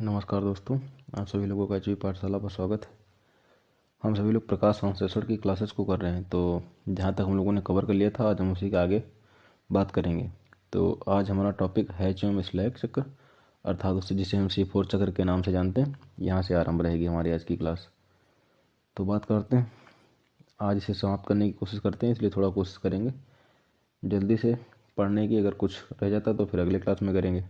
नमस्कार दोस्तों, आप सभी लोगों का एचवी पाठशाला पर स्वागत है। हम सभी लोग प्रकाश संश्लेषण की क्लासेस को कर रहे हैं। तो जहाँ तक हम लोगों ने कवर कर लिया था, आज हम उसी के आगे बात करेंगे। तो आज हमारा टॉपिक है स्लैग चक्र, अर्थात उससे जिसे हम C4 चक्र के नाम से जानते हैं। यहाँ से आरंभ रहेगी हमारी आज की क्लास। तो बात करते हैं, आज इसे समाप्त करने की कोशिश करते हैं, इसलिए थोड़ा कोशिश करेंगे जल्दी से पढ़ने की। अगर कुछ रह जाता तो फिर अगले क्लास में करेंगे।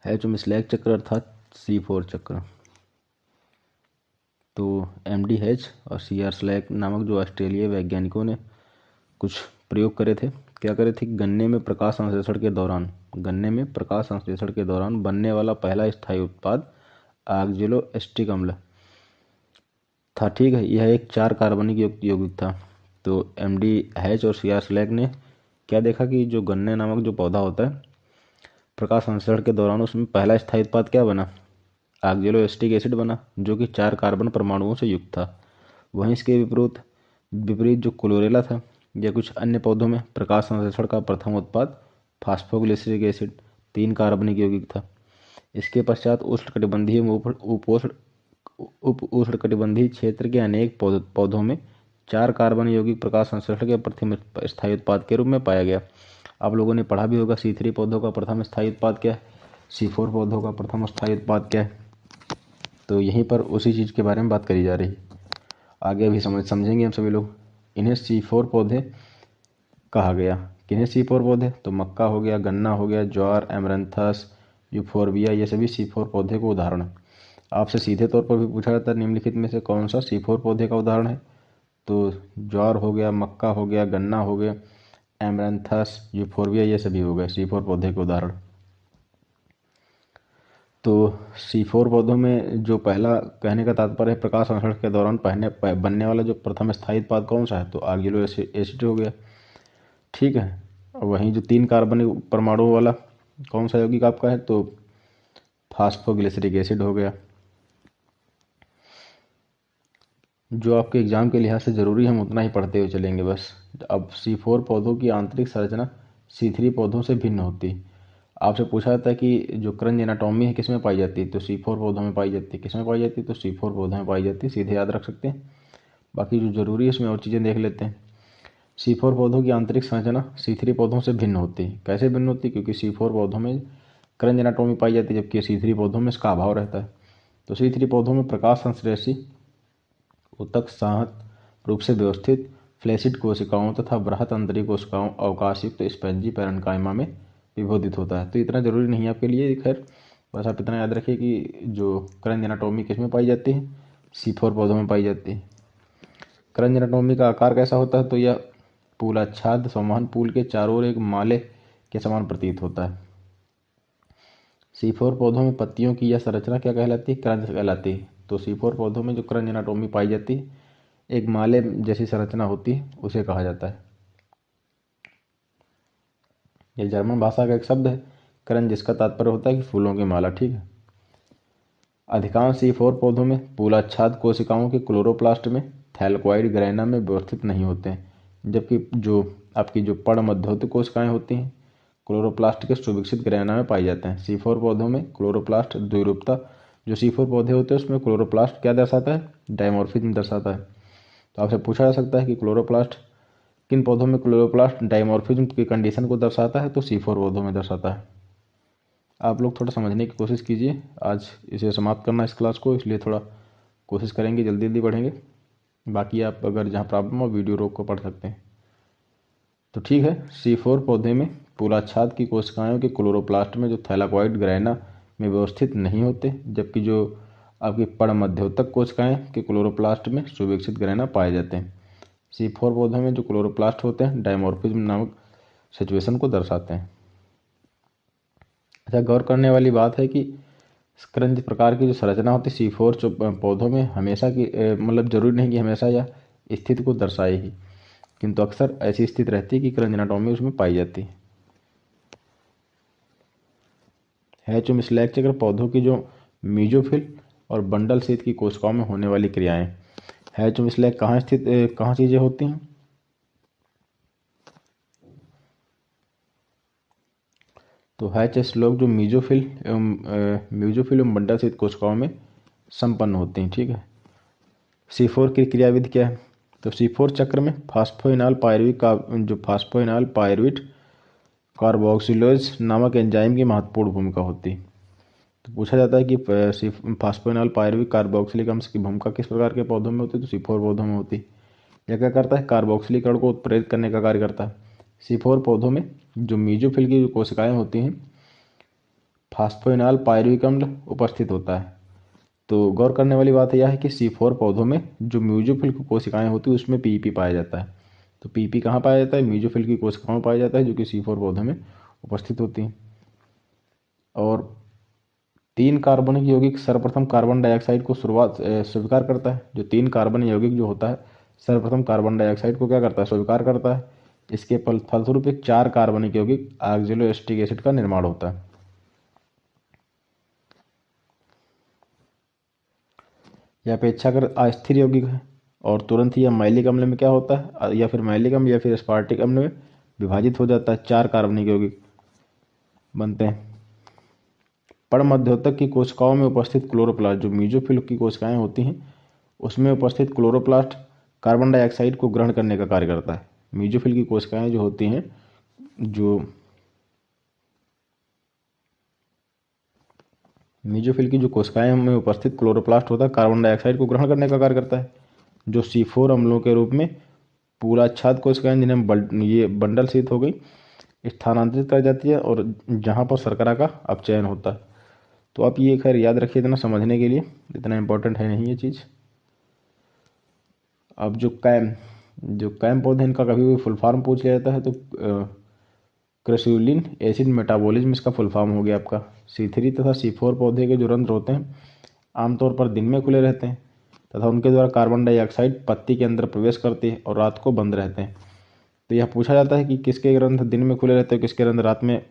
स्लैग चक्र अर्थात C4 चक्र। तो MD हेच और CR स्लैग नामक जो ऑस्ट्रेलियाई वैज्ञानिकों ने कुछ प्रयोग करे थे। क्या करे थे? गन्ने में प्रकाश संश्लेषण के दौरान बनने वाला पहला स्थायी उत्पाद ऑक्जेलो एस्टिक अम्ल था। ठीक है, यह एक 4 कार्बनिक यौगिक था। तो MD हेच और CR स्लैग ने क्या देखा कि जो गन्ने नामक जो पौधा होता है, प्रकाश संश्लेषण के दौरान उसमें पहला स्थायी उत्पाद क्या बना? ऑक्जेलो एस्टिक एसिड बना, जो कि 4 कार्बन परमाणुओं से युक्त था। वहीं इसके विपरीत जो क्लोरेला था या कुछ अन्य पौधों में प्रकाश संश्लेषण का प्रथम उत्पाद फास्फोग्लिसरिक एसिड 3 कार्बनिक यौगिक था। इसके पश्चात उष्णकटिबंधीय उप उष्णकटिबंधीय क्षेत्र के अनेक पौधों में 4 कार्बन यौगिक प्रकाश संश्लेषण के प्रथम स्थायी उत्पाद के रूप में पाया गया। आप लोगों ने पढ़ा भी होगा C3 पौधों का प्रथम स्थायी उत्पाद क्या है, C4 पौधों का प्रथम स्थायी उत्पाद क्या है। तो यहीं पर उसी चीज़ के बारे में बात करी जा रही है। आगे अभी समझेंगे हम सभी लोग। इन्हें C4 पौधे कहा गया। किन्हें C4 पौधे? तो मक्का हो गया, गन्ना हो गया, ज्वार, एमरैंथस, यूफोर्बिया, ये सभी C4 पौधे को उदाहरण है। आपसे सीधे तौर पर भी पूछा जाता है निम्नलिखित में से कौन सा C4 पौधे का उदाहरण है? तो ज्वार हो गया, मक्का हो गया, गन्ना हो गया, एमरैंथस, यूफोर्बिया, ये सभी हो गए C4 पौधे के उदाहरण। तो C4 पौधों में जो पहला कहने का तात्पर्य है, प्रकाश संश्लेषण के दौरान बनने वाला जो प्रथम स्थायी उत्पाद कौन सा है? तो ऑक्जेलो एसिड हो गया। ठीक है, और वहीं जो 3 कार्बनिक परमाणुओं वाला कौन सा यौगिक आपका है? तो फास्फोग्लिसरिक एसिड हो गया। जो आपके एग्जाम के लिहाज से ज़रूरी है, हम उतना ही पढ़ते हुए चलेंगे बस। अब C4 पौधों की आंतरिक संरचना C3 पौधों से भिन्न होती है। आपसे पूछा जाता है कि जो क्रंच एनाटॉमी है किसमें पाई जाती है? तो C4 पौधों में पाई जाती है। किसमें पाई जाती है? तो C4 पौधों में पाई जाती है। सीधे याद रख सकते हैं। बाकी जो ज़रूरी है इसमें और चीज़ें देख लेते हैं। C4 पौधों की आंतरिक संरचना C3 पौधों से भिन्न होती है। कैसे भिन्न होती है? क्योंकि C4 पौधों में क्रंच एनाटॉमी पाई जाती है, जबकि C3 पौधों में इसका अभाव रहता है। तो C3 पौधों में प्रकाश संश्लेषी ऊतक संहत रूप से व्यवस्थित फ्लैसिड कोशिकाओं तथा बृहत अंतरी कोशिकाओं अवकाशयुक्त स्पंजी पैरेन्काइमा में विभोदित होता है। तो इतना जरूरी नहीं है आपके लिए, खैर बस आप इतना याद रखिए कि जो क्रंच एनाटॉमी किस में पाई जाती है? C4 पौधों में पाई जाती है। क्रंच एनाटॉमी का आकार कैसा होता है? तो यह पूलाच्छाद संवहन पुल के चारों ओर एक माले के समान प्रतीत होता है। C4 पौधों में पत्तियों की यह संरचना क्या कहलाती है? क्रंच कहलाती है। तो C4 पौधों में जो क्रंच एनाटॉमी पाई जाती है, एक माले जैसी संरचना होती है, उसे कहा जाता है। यह जर्मन भाषा का एक शब्द है क्रंच, जिसका तात्पर्य होता है कि फूलों की माला। ठीक है। अधिकांश C4 पौधों में पूलाच्छाद कोशिकाओं के क्लोरोप्लास्ट में थैलेकॉइड ग्रैना में व्यवस्थित नहीं होते हैं, जबकि जो आपकी जो पर्ण मध्योत कोशिकाएं होती हैं क्लोरोप्लास्ट के सुविकसित ग्रैना में पाई जाते हैं। C4 पौधों में क्लोरोप्लास्ट द्विरूपता, जो C4 पौधे होते हैं उसमें क्लोरोप्लास्ट क्या दर्शाता है? डायमॉर्फिज्म दर्शाता है। तो आपसे पूछा जा सकता है कि क्लोरोप्लास्ट किन पौधों में क्लोरोप्लास्ट डायमॉर्फिज्म की कंडीशन को दर्शाता है? तो C4 पौधों में दर्शाता है। आप लोग थोड़ा समझने की कोशिश कीजिए। आज इसे समाप्त करना इस क्लास को, इसलिए थोड़ा कोशिश करेंगे, जल्दी जल्दी पढ़ेंगे। बाकी आप अगर जहाँ प्रॉब्लम हो वीडियो रोक को पढ़ सकते हैं। तो ठीक है, C4 पौधे में पूलाच्छाद की कोशिकाओं के क्लोरोप्लास्ट में जो थैलेकॉइड ग्रैना में व्यवस्थित नहीं होते, जबकि जो आपकी पर्ण मध्योतक कोशिकाएं के क्लोरोप्लास्ट में सुविकसित ग्रैना पाए जाते हैं। C4 पौधों में जो क्लोरोप्लास्ट होते हैं डायमॉर्फिज्म नामक सिचुएशन को दर्शाते हैं। अच्छा, गौर करने वाली बात है कि क्रंच प्रकार की जो संरचना होती है C4 पौधों में हमेशा की मतलब जरूरी नहीं कि हमेशा यह स्थिति को दर्शाए ही, किंतु अक्सर ऐसी स्थिति रहती है कि क्रंच एनाटॉमी उसमें पाई जाती है। स्लैग चक्र पौधों की जो मीजोफिल और बंडल शीत की कोशिकाओं में होने वाली क्रियाएं। स्लैग कहाँ चीजें होती हैं? तो हैच श्लोक जो म्यूजोफिल एवं बंडल सहित कोशिकाओं में संपन्न होते हैं। ठीक है। C4 की क्रियाविधि क्या है? तो C4 चक्र में फास्फोइनॉल पायरुवेट कार्बोक्सिलेज नामक एंजाइम की महत्वपूर्ण भूमिका होती है। तो पूछा जाता है कि फास्फोइनॉल पायरुवेट कार्बोक्सिलिक अम्ल की भूमिका किस प्रकार के पौधों में होती है? तो C4 पौधों में होती है। यह क्या करता है? कार्बोक्सिलीकरण को उत्प्रेरित करने का कार्य करता है। C4 पौधों में जो मीजोफिल की जो कोशिकाएं होती हैं, फास्फोइनॉल पायरुविक अम्ल उपस्थित होता है। तो गौर करने वाली बात यह है कि C4 पौधों में जो म्यूजोफिल की कोशिकाएं होती है उसमें पीपी पाया जाता है। तो पीपी कहाँ पाया जाता है? म्यूजोफिल की कोशिकाओं में पाया जाता है, जो कि C4 पौधों में उपस्थित होती हैं। और 3 कार्बनिक यौगिक सर्वप्रथम कार्बन डाइऑक्साइड को स्वीकार करता है। जो 3 कार्बन यौगिक जो होता है सर्वप्रथम कार्बन डाइऑक्साइड को क्या करता है? स्वीकार करता है। इसके फलस्वरूप 4 कार्बनिक यौगिक ऑक्सैलोएसिटिक एसिड का निर्माण होता है। यह अपेक्षाकृत अस्थिर यौगिक है और तुरंत ही यह मैलिक अम्ल में क्या होता है? या फिर मैलिक अम्ल या फिर एस्पार्टिक अम्ल में विभाजित हो जाता है। 4 कार्बनिक यौगिक बनते हैं। पर्णमध्योतक की कोशिकाओं में उपस्थित क्लोरोप्लास्ट, जो मीजोफिल की कोशिकाएं होती हैं उसमें उपस्थित क्लोरोप्लास्ट कार्बन डाइऑक्साइड को ग्रहण करने का कार्य करता है। मीजोफिल की कोशिकाएं जो होती हैं, जो मीजोफिल की जो कोशिकाएं में उपस्थित क्लोरोप्लास्ट होता है कार्बन डाइऑक्साइड को ग्रहण करने का कार्य करता है, जो C4 अम्लों के रूप में पूराच्छाद कोशिकाएं, जिन्हें ये बंडल शीत हो गई, स्थानांतरित कर जाती है और जहां पर शर्करा का अपचयन होता है। तो आप ये खैर याद रखिए, इतना समझने के लिए इतना इंपॉर्टेंट है नहीं ये चीज़। अब जो कैम पौधे, इनका कभी भी फुल फॉर्म पूछ लिया जाता है तो क्रेसुलिन एसिड मेटाबॉलिज्म इसका फुल फॉर्म हो गया आपका। C3 तथा C4 पौधे के जो रंध्र होते हैं आमतौर पर दिन में खुले रहते हैं तथा उनके द्वारा कार्बन डाइऑक्साइड पत्ती के अंदर प्रवेश करती है और रात को बंद रहते हैं। तो यह पूछा जाता है कि किसके रंध्र दिन में खुले रहते हैं, किसके रंध्र रात में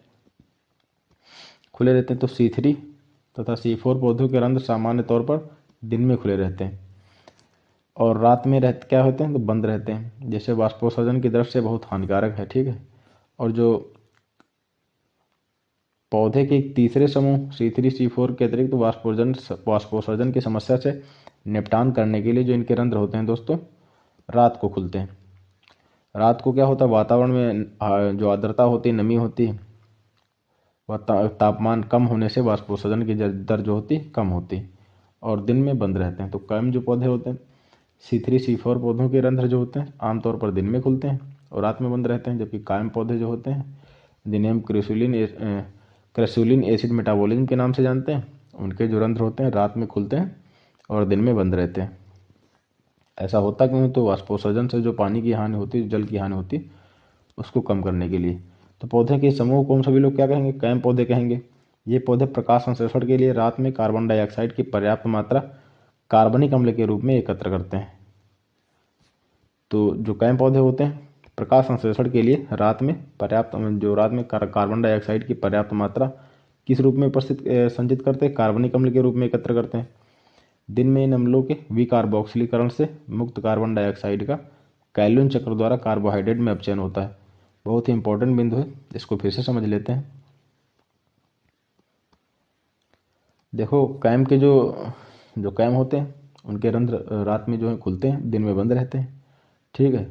खुले रहते हैं। तो C3 तथा C4 पौधों के रंध्र सामान्य तौर पर दिन में खुले रहते हैं और रात में क्या होते हैं? तो बंद रहते हैं, जैसे वाष्पोत्सर्जन की दृष्टि से बहुत हानिकारक है। ठीक है। और जो पौधे के एक तीसरे समूह C3 C4 के अतिरिक्त वाष्पोत्सर्जन की समस्या से निपटान करने के लिए जो इनके रंध्र होते हैं दोस्तों, रात को खुलते हैं। रात को क्या होता है? वातावरण में जो आर्द्रता होती है, नमी होती है, वह तापमान कम होने से वाष्पोत्सर्जन की दर जो होती है कम होती है और दिन में बंद रहते हैं। तो कैम जो पौधे होते हैं, C3 C4 पौधों के रंध्र जो होते हैं आमतौर पर दिन में खुलते हैं और रात में बंद रहते हैं, जबकि कायम पौधे जो होते हैं, जिन्हें हम क्रेसुलिन एसिड मेटाबॉलिज्म के नाम से जानते हैं, उनके जो रंध्र होते हैं रात में खुलते हैं और दिन में बंद रहते हैं। ऐसा होता क्यों? तो वाष्पोत्सर्जन से जो पानी की हानि होती है, जल की हानि होती है, उसको कम करने के लिए। तो पौधे के समूह को हम सभी लोग क्या कहेंगे? कैम पौधे कहेंगे। ये पौधे प्रकाश संश्लेषण के लिए रात में कार्बन डाइऑक्साइड की पर्याप्त मात्रा कार्बनिक अम्ल के रूप में एकत्र करते हैं। तो जो कैम पौधे होते हैं प्रकाश संश्लेषण के लिए रात में कार्बन डाइऑक्साइड की पर्याप्त मात्रा किस रूप में संचित करते हैं? कार्बनिक अम्ल के रूप में एकत्र करते हैं। दिन में इन अम्लों के विकार्बोक्सिलीकरण से मुक्त कार्बन डाइऑक्साइड का कैल्विन चक्र द्वारा कार्बोहाइड्रेट में अपचयन होता है। बहुत ही इंपॉर्टेंट बिंदु है, इसको फिर से समझ लेते हैं। देखो, कैम के जो कैम होते हैं उनके रंध्र रात में जो है खुलते हैं, दिन में बंद रहते हैं। ठीक है।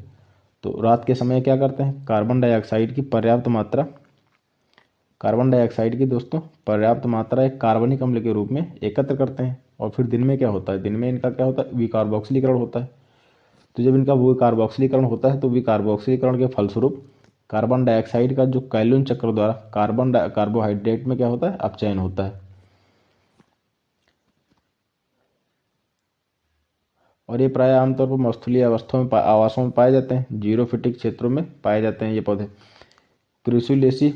तो रात के समय क्या करते हैं? कार्बन डाइऑक्साइड की पर्याप्त मात्रा एक कार्बनिक अम्ल के रूप में एकत्र करते हैं और फिर दिन में क्या होता है? दिन में इनका क्या होता है? विकार्बोक्सिलीकरण होता है। तो जब इनका विकार्बोक्सिलीकरण होता है तो विकार्बोक्सिलीकरण के फलस्वरूप कार्बन डाइऑक्साइड का जो कैल्विन चक्र द्वारा कार्बोहाइड्रेट में क्या होता है? अपचयन होता है। और ये प्राय आमतौर पर मस्थलीय आवासों में पाए जाते हैं, जीरोफिटिक क्षेत्रों में पाए जाते हैं ये पौधे। क्रूसिलेसी,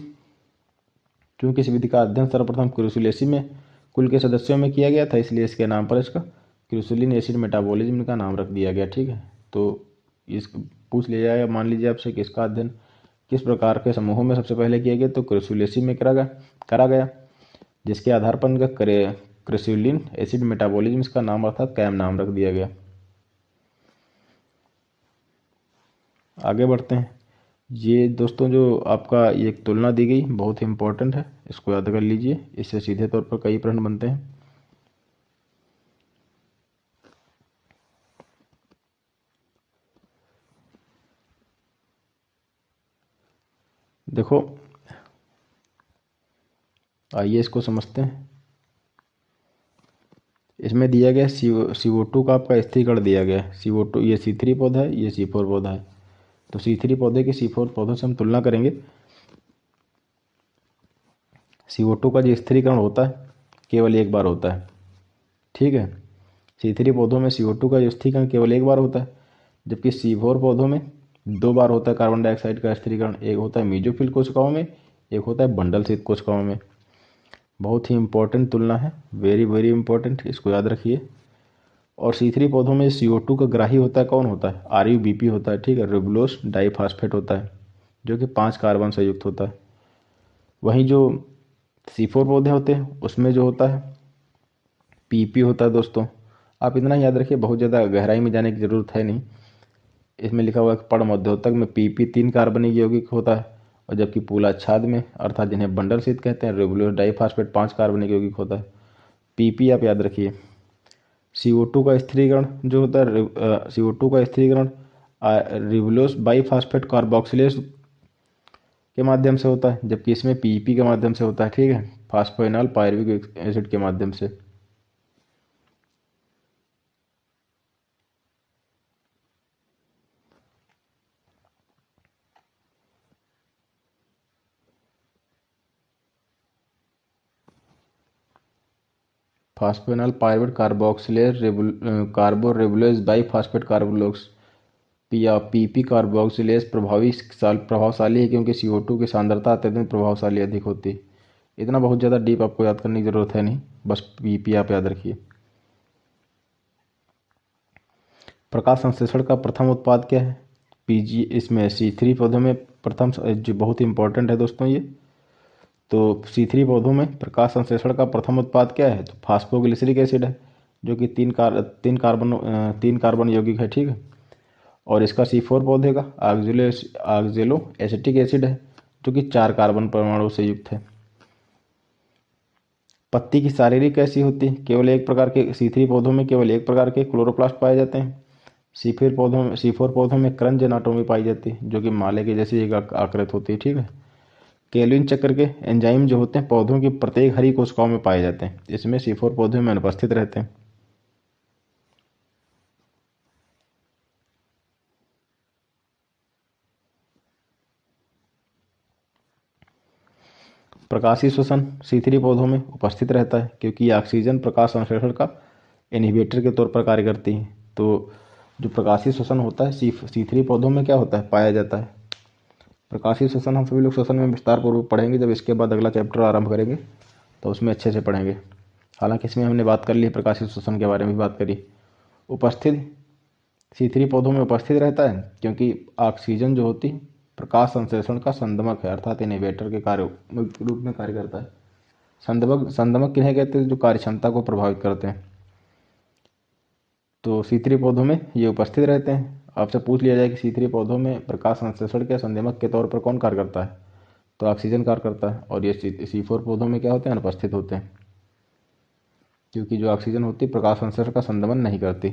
क्योंकि इस विधि का अध्ययन सर्वप्रथम क्रूसिलेसी में कुल के सदस्यों में किया गया था, इसलिए इसके नाम पर इसका क्रूसिलिन एसिड मेटाबॉलिज्म का नाम रख दिया गया। ठीक है। तो इस पूछ लिया जाए, मान लीजिए आपसे कि इसका अध्ययन किस प्रकार के समूहों में सबसे पहले किया गया, तो क्रूसिलेसी में करा गया, जिसके आधार पर इनका क्रूसिलिन एसिड मेटाबॉलिज्म इसका नाम अर्थात कैम नाम रख दिया गया। आगे बढ़ते हैं। ये दोस्तों जो आपका ये एक तुलना दी गई बहुत ही इंपॉर्टेंट है, इसको याद कर लीजिए, इससे सीधे तौर पर कई प्रश्न बनते हैं। देखो आइए इसको समझते हैं। इसमें दिया गया CO2 का आपका स्थिरीकरण दिया गया है। CO2 ये C3 पौधा है, ये C4 पौधा है। तो C3 पौधे की C4 पौधों से हम तुलना करेंगे। CO2 का जो स्थिरीकरण होता है केवल एक बार होता है, ठीक है। C3 पौधों में CO2 का जो स्थिरीकरण केवल एक बार होता है, जबकि C4 पौधों में दो बार होता है कार्बन डाइऑक्साइड का स्थिरीकरण। एक होता है मेसोफिल कोशिकाओं में, एक होता है बंडल स्थित कोशिकाओं में। बहुत ही इंपॉर्टेंट तुलना है, वेरी वेरी इंपॉर्टेंट, इसको याद रखिए। और C3 पौधों में CO2 का ग्राही होता है, कौन होता है? RUBP होता है, ठीक है। रिबुलोस डाइफॉस्फेट होता है, जो कि 5 कार्बन से युक्त होता है। वहीं जो C4 पौधे होते हैं उसमें जो होता है PP होता है दोस्तों। आप इतना याद रखिए, बहुत ज़्यादा गहराई में जाने की ज़रूरत है नहीं। इसमें लिखा हुआ है कि पर्ण मध्योतक में PP 3 कार्बनिक यौगिक होता है, और जबकि पूलाच्छाद में अर्थात जिन्हें बंडल स्थित कहते हैं रिबुलोस डाइफॉस्फेट 5 कार्बनिक यौगिक होता है। PP आप याद रखिए। CO2 का स्थिरीकरण जो होता है CO2 का स्थिरीकरण रिबुलोस बाइफॉस्फेट कार्बोक्सिलेज के माध्यम से होता है, जबकि इसमें PP के माध्यम से होता है, ठीक है, फास्फोइनॉल पायरुविक एसिड के माध्यम से। फास्फोइनॉल पायरुवेट कार्बोक्सिलेज कार्बो रेबुलेज बाइफॉस्फेट कार्बोक्स या PP कार्बोक्सिलेज प्रभावशाली है, क्योंकि CO2 की सांद्रता अत्यधिक प्रभावशाली अधिक होती है। इतना बहुत ज़्यादा डीप आपको याद करने की ज़रूरत है नहीं, बस PP आप याद रखिए। प्रकाश संश्लेषण का प्रथम उत्पाद क्या है? PG इसमें C3 पौधों में प्रथम, जो बहुत इंपॉर्टेंट है दोस्तों ये। तो C3 पौधों में प्रकाश संश्लेषण का प्रथम उत्पाद क्या है? तो फास्फोग्लिसरिक एसिड है, जो कि तीन कार्बन यौगिक है, ठीक है। और इसका C4 पौधे का ऑक्जेलो एसिटिक एसिड है, जो कि 4 कार्बन परमाणु से युक्त है। पत्ती की शारीरिक कैसी होती है? केवल एक प्रकार के C3 पौधों में केवल एक प्रकार के क्लोरोप्लास्ट पाए जाते हैं। C4 पौधों में क्रंच एनाटोमी पाई जाती है, जो कि माले के जैसी एक आकृति होती है, ठीक है। केल्विन चक्र के एंजाइम जो होते हैं पौधों की प्रत्येक हरी कोशिकाओं में पाए जाते हैं, इसमें C4 पौधों में अनुपस्थित रहते हैं। प्रकाशीय श्वसन C3 पौधों में उपस्थित रहता है, क्योंकि ये ऑक्सीजन प्रकाश संश्लेषण का इनहिबिटर के तौर पर कार्य करती है। तो जो प्रकाशीय श्वसन होता है C3 पौधों में क्या होता है, पाया जाता है। प्रकाशीय श्वसन हम सभी लोग श्वसन में विस्तार पूर्वक पढ़ेंगे, जब इसके बाद अगला चैप्टर आरंभ करेंगे तो उसमें अच्छे से पढ़ेंगे। हालांकि इसमें हमने बात कर ली प्रकाशीय श्वसन के बारे में भी बात करी। उपस्थित C3 पौधों में उपस्थित रहता है, क्योंकि ऑक्सीजन जो होती है प्रकाश संश्लेषण का संदमक है, अर्थात इनहिबिटर के कार्य रूप में कार्य करता है। संदमक किन्हें कहते हैं? जो कार्य क्षमता को प्रभावित करते हैं। तो C3 पौधों में ये उपस्थित रहते हैं। आपसे पूछ लिया जाए कि C3 पौधों में प्रकाश संश्लेषण के संदमक के तौर पर कौन कार्य करता है, तो ऑक्सीजन कार्य करता है। और ये C4 पौधों में क्या होते हैं, अनुपस्थित होते हैं, क्योंकि जो ऑक्सीजन होती है प्रकाश संश्लेषण का संदमन नहीं करती।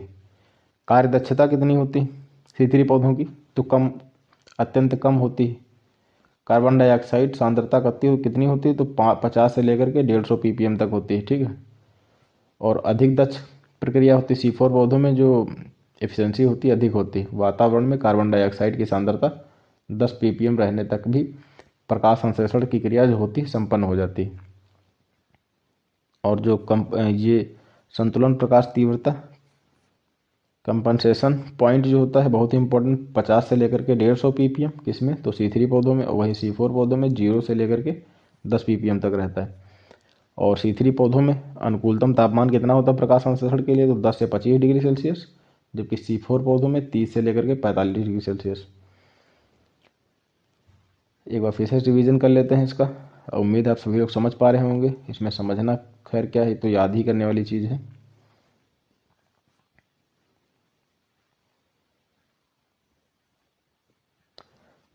कार्य दक्षता कितनी होती C3 पौधों की? तो कम, अत्यंत कम होती है। कार्बन डाइऑक्साइड सांद्रता कितनी होती है? तो 50 से लेकर के 150 ppm तक होती है, ठीक है। और अधिक दक्ष प्रक्रिया होती है C4 पौधों में, जो एफिशिएंसी होती है अधिक होती है। वातावरण में कार्बन डाइऑक्साइड की सांद्रता 10 ppm रहने तक भी प्रकाश संश्लेषण की क्रिया जो होती है संपन्न हो जाती है। और जो ये संतुलन प्रकाश तीव्रता कंपनसेशन पॉइंट जो होता है बहुत ही इंपॉर्टेंट, 50 से लेकर के 150 ppm किसमें? तो C3 पौधों में। वही C4 पौधों में 0 से लेकर के 10 ppm तक रहता है। और C3 पौधों में अनुकूलतम तापमान कितना होता है प्रकाश संश्लेषण के लिए? तो 10 से 25 डिग्री सेल्सियस, जबकि C4 पौधों में 30 से लेकर के 45 डिग्री सेल्सियस। एक बार फिर से रिवीजन कर लेते हैं इसका। उम्मीद आप सभी लोग समझ पा रहे होंगे। इसमें समझना खैर क्या है, तो याद ही करने वाली चीज़ है।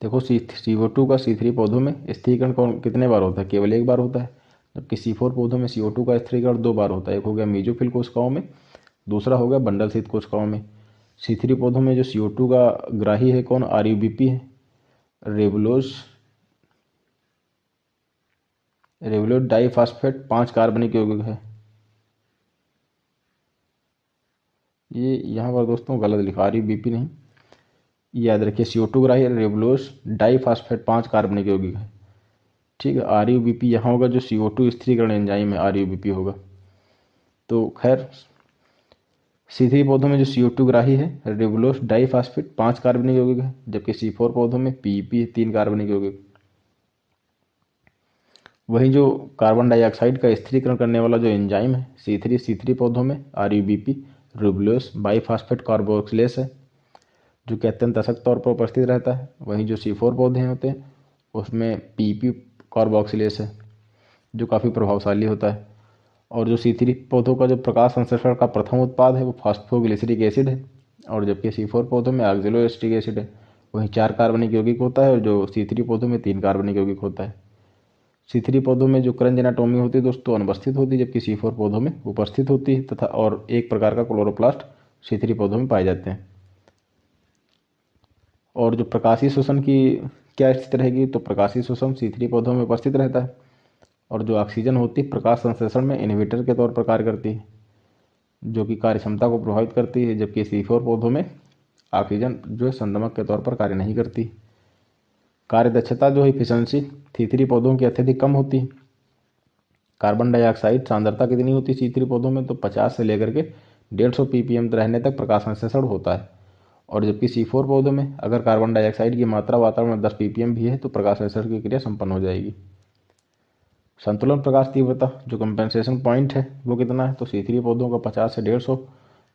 देखो CO2 का C3 पौधों में स्थिरीकरण कितने बार होता है? केवल एक बार होता है। जबकि C4 पौधों में CO2 का स्थिरीकरण 2 बार होता है। एक हो गया मेसोफिल कोशिकाओं में, दूसरा हो गया बंडल स्थित कोशिकाओं में। C3 पौधों में जो CO2 का ग्राही है कौन? RUBP है, रेबुलोज डाइफॉस्फेट 5 कार्बनिक यौगिक है। ये यहाँ पर दोस्तों गलत लिखा, RUBP नहीं, याद रखिए CO2 ग्राही रेबुलोज डाइफॉस्फेट 5 कार्बनिक यौगिक है। ठीक है, RUBP यहाँ होगा जो CO2 स्थिरीकरण एंजाइम है, RUBP होगा। तो खैर C3 पौधों में जो CO2 ग्राही है रेबुलोज डाइफॉस्फेट 5 कार्बनिक यौगिक है, जबकि C4 पौधों में PEP है 3 कार्बनिक यौगिक। वहीं जो कार्बन डाइऑक्साइड का स्थिरीकरण करने वाला जो एंजाइम है C3 पौधों में RUBP रूबुलोज बाइफॉस्फेट कार्बोक्सिलेस है, जो कि अत्यंत असक्त तौर पर उपस्थित रहता है। वहीं जो C4 पौधे होते हैं उसमें PEP कार्बोक्सिलेस है, जो काफ़ी प्रभावशाली होता है। और जो C3 पौधों का जो प्रकाश संश्लेषण का प्रथम उत्पाद है वो फॉस्फोग्लिसरिक एसिड है, और जबकि C4 पौधों में ऑक्जेलोएसिटिक एसिड है। वहीं 4 कार्बनिक यौगिक होता है और जो C3 पौधों में 3 कार्बनिक यौगिक होता है। C3 पौधों में जो क्रंच एनाटोमी होती है दोस्तों अनुपस्थित होती है, जबकि C4 पौधों में उपस्थित होती है तथा और एक प्रकार का क्लोरोप्लास्ट C3 पौधों में पाए जाते हैं। और जो प्रकाशीय शोषण की क्या स्थिति रहेगी, तो प्रकाशीय शोषण C3 पौधों में उपस्थित रहता है, और जो ऑक्सीजन होती है प्रकाश संश्लेषण में इनहिबिटर के तौर पर कार्य करती है, जो कि कार्य क्षमता को प्रभावित करती है, जबकि C4 पौधों में ऑक्सीजन जो है संदमक के तौर पर कार्य नहीं करती। कार्य दक्षता जो है इफिशिएंसी C3 पौधों की अत्यधिक कम होती है। कार्बन डाइऑक्साइड सांद्रता कितनी होती है C3 पौधों में, तो 50 से लेकर के 150 ppm रहने तक प्रकाश संश्लेषण होता है। और जबकि C4 पौधों में अगर कार्बन डाइऑक्साइड की मात्रा वातावरण में 10 ppm भी है तो प्रकाश संश्लेषण की क्रिया संपन्न हो जाएगी। संतुलन प्रकाश तीव्रता जो कंपेंसेशन पॉइंट है वो कितना है, तो C3 पौधों का 50 से 150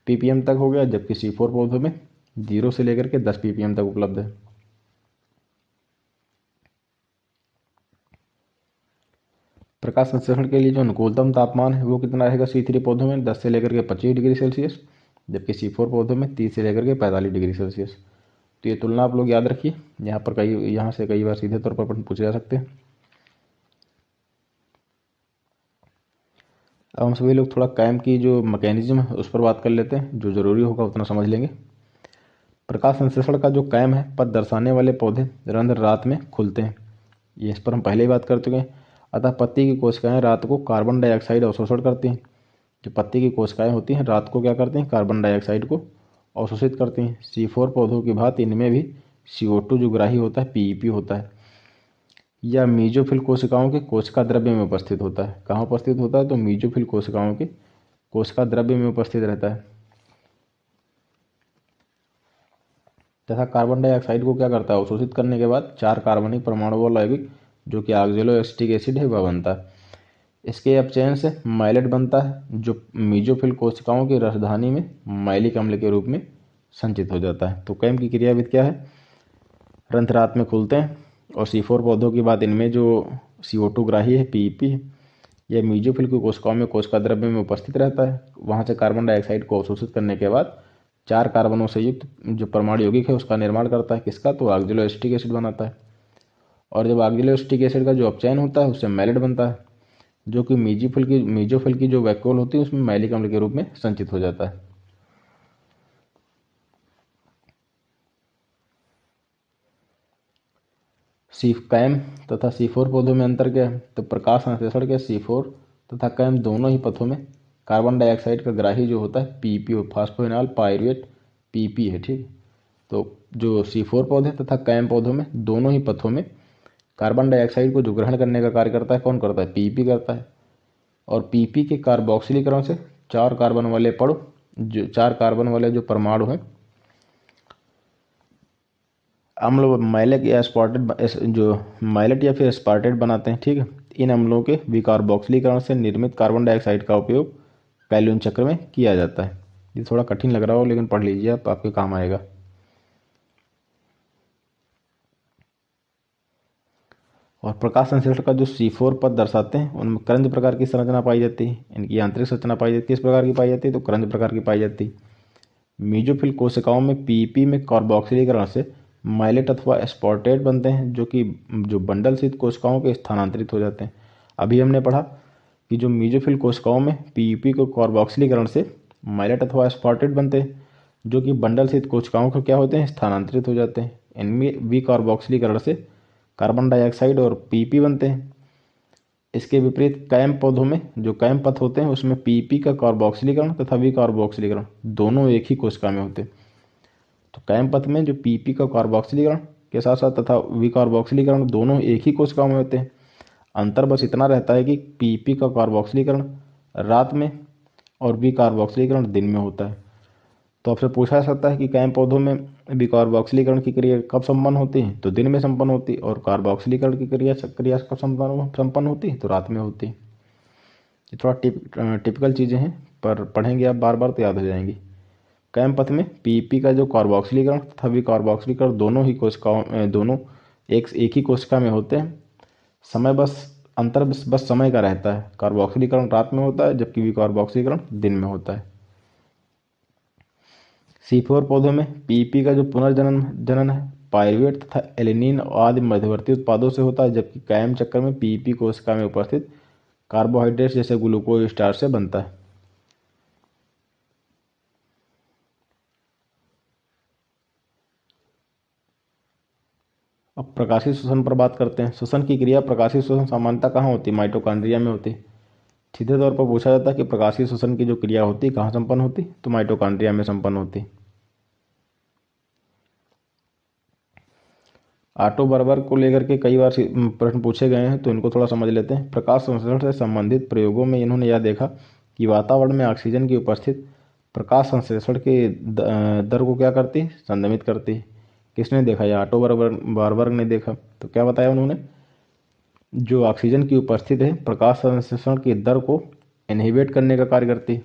ppm तक हो गया, जबकि C4 पौधों में 0 से लेकर के 10 ppm तक उपलब्ध है। प्रकाश संश्लेषण के लिए जो अनुकूलतम तापमान है वो कितना रहेगा C3 पौधों में 10 से लेकर के 25 डिग्री सेल्सियस, जबकि C4 पौधों में 30 से लेकर के 45 डिग्री सेल्सियस। तो ये तुलना आप लोग याद रखिए, यहाँ से कई बार सीधे तौर पर प्रश्न पूछे जा सकते हैं। अब हम सभी लोग थोड़ा कैम की जो मैकेनिज्म है उस पर बात कर लेते हैं, जो जरूरी होगा उतना समझ लेंगे। प्रकाश संश्लेषण का जो कैम है, पथ दर्शाने वाले पौधे रंध्र रात में खुलते हैं, ये इस पर हम पहले ही बात कर चुके हैं। अतः पत्ती की कोशिकाएं रात को कार्बन डाइऑक्साइड अवशोषण करती हैं। जो पत्ती की कोशिकाएं होती हैं रात को क्या करती हैं, कार्बन डाइऑक्साइड को अवशोषित करती हैं। C4 पौधों की भांति इनमें भी CO2 जो ग्राही होता है PEP होता है, या मीजोफिल कोशिकाओं के कोशिका द्रव्य में उपस्थित होता है। कहाँ उपस्थित होता है, तो मीजोफिल कोशिकाओं के कोशिका द्रव्य में उपस्थित रहता है। तथा कार्बन डाइऑक्साइड को क्या करता है, अवशोषित करने के बाद 4 कार्बनिक परमाणु वाला यौगिक जो कि ऑक्जेलोएसिटिक एसिड है वह बनता है। इसके अपचयन से माइलेट बनता है, जो मीजोफिल कोशिकाओं की रसधानी में माइलिक अम्ल के रूप में संचित हो जाता है। तो कैम की क्रियाविधि क्या है, रंध्र रात में खुलते हैं, और C4 पौधों की बात इनमें जो CO2 ग्राही है PEP है, यह मीजोफिल की कोशिकाओं में कोशिका द्रव्य में उपस्थित रहता है। वहाँ से कार्बन डाइऑक्साइड को अवशोषित करने के बाद 4 कार्बनों से युक्त जो परमाणु यौगिक है उसका निर्माण करता है। किसका, तो ऑक्जेलोएसिटिक एसिड बनाता है। और जब ऑक्जेलोएसिटिक एसिड का जो अपचयन होता है उससे मैलेट बनता है, जो कि मीजोफिल की जो वैक्यूल होती है उसमें मैलिक अम्ल के रूप में संचित हो जाता है। कैम तथा C4 पौधों में अंतर क्या है, तो प्रकाश संश्लेषण के C4 तथा कैम दोनों ही पथों में कार्बन डाइऑक्साइड का ग्राही जो होता है PEP फास्फोइनॉल पायरुवेट PEP है। ठीक, तो जो C4 पौधे तथा कैम पौधों में दोनों ही पथों में कार्बन डाइऑक्साइड को जो ग्रहण करने का कार्य करता है कौन करता है, PEP करता है। और PEP के कार्बोक्सिलीकरण से 4 कार्बन वाले जो परमाणु हैं अम्ल माइलेट या फिर एस्पार्टेट बनाते हैं। ठीक है, इन अम्लों के विकार्बोक्सिलीकरण से निर्मित कार्बन डाइऑक्साइड का उपयोग कैल्विन चक्र में किया जाता है। ये थोड़ा कठिन लग रहा हो लेकिन पढ़ लीजिए आप, आपके काम आएगा। और प्रकाश संश्लेषण का जो C4 पद दर्शाते हैं उनमें क्रंच प्रकार की संरचना पाई जाती है। इनकी आंतरिक संरचना पाई जाती है, किस प्रकार की पाई जाती है, तो क्रंच प्रकार की पाई जाती है। मीजोफिल कोशिकाओं में PEP में कार्बोक्सिलीकरण से माइलेट अथवा स्पॉटेट बनते हैं, जो बंडल स्थित कोशिकाओं के स्थानांतरित हो जाते हैं। अभी हमने पढ़ा कि जो मीजोफिल कोशिकाओं में पीयूपी को कार्बोक्सिलीकरण से माइलेट अथवा स्पॉटेट बनते हैं, जो कि बंडल स्थित कोशिकाओं को क्या होते हैं, स्थानांतरित हो जाते हैं। इनमें विकार्बोक्सिलीकरण से कार्बन डाइऑक्साइड और पीपी बनते हैं। इसके विपरीत कैम पौधों में जो कैम पथ होते हैं उसमें पीपी का कार्बोक्सिलीकरण तथा विकार्बोक्सिलीकरण दोनों एक ही कोशिका में होते हैं। तो कैम पथ में जो पीपी का कार्बोक्सिलीकरण के साथ साथ तथा विकार्बोक्सिलीकरण दोनों एक ही कोशिका में होते हैं। अंतर बस इतना रहता है कि पीपी का कार्बोक्सिलीकरण रात में और विकार्बोक्सिलीकरण दिन में होता है। तो आपसे पूछा जा सकता है कि कैम पौधों में विकार्बोक्सिलीकरण की क्रिया कब संपन्न होती है, तो दिन में संपन्न होती है, और कार्बोक्सिलीकरण की क्रिया कब संपन्न होती है, तो रात में होती है। ये थोड़ा टिपिकल चीज़ें हैं, पर पढ़ेंगे आप बार बार तो याद हो जाएंगी। कैम पथ में पीपी का जो कार्बोक्सिलीकरण तथा विकार्बोक्सिलीकरण दोनों एक ही कोशिका में होते हैं। समय अंतर बस समय का रहता है। कार्बोक्सिलीकरण रात में होता है जबकि विकार्बोक्सिलीकरण दिन में होता है। C4 पौधों में पीपी का जो पुनर्जनन है पायरुवेट तथा एलिनिन आदि मध्यवर्ती उत्पादों से होता है, जबकि कायम चक्र में पीपी कोशिका में उपस्थित कार्बोहाइड्रेट्स जैसे ग्लूकोज स्टार्च से बनता है। अब प्रकाशीय श्वसन पर बात करते हैं। श्वसन की क्रिया प्रकाशीय श्वसन सामान्यतः कहाँ होती है, माइटोकॉन्ड्रिया में होती है। सीधे तौर पर पूछा जाता है कि प्रकाशीय श्वसन की जो क्रिया होती है कहाँ संपन्न होती, तो माइटोकॉन्ड्रिया में संपन्न होती। ऑटो बर्बर को लेकर के कई बार प्रश्न पूछे गए हैं, तो इनको थोड़ा समझ लेते हैं। प्रकाश संश्लेषण से संबंधित प्रयोगों में इन्होंने यह देखा कि वातावरण में ऑक्सीजन की उपस्थिति प्रकाश संश्लेषण के दर को क्या करती है, संदमित करती है। किसने देखा, यह ऑटो बर्बर ने देखा। तो क्या बताया उन्होंने, जो ऑक्सीजन की उपस्थिति है प्रकाश संश्लेषण की दर को इनहिबिट करने का कार्य करती है।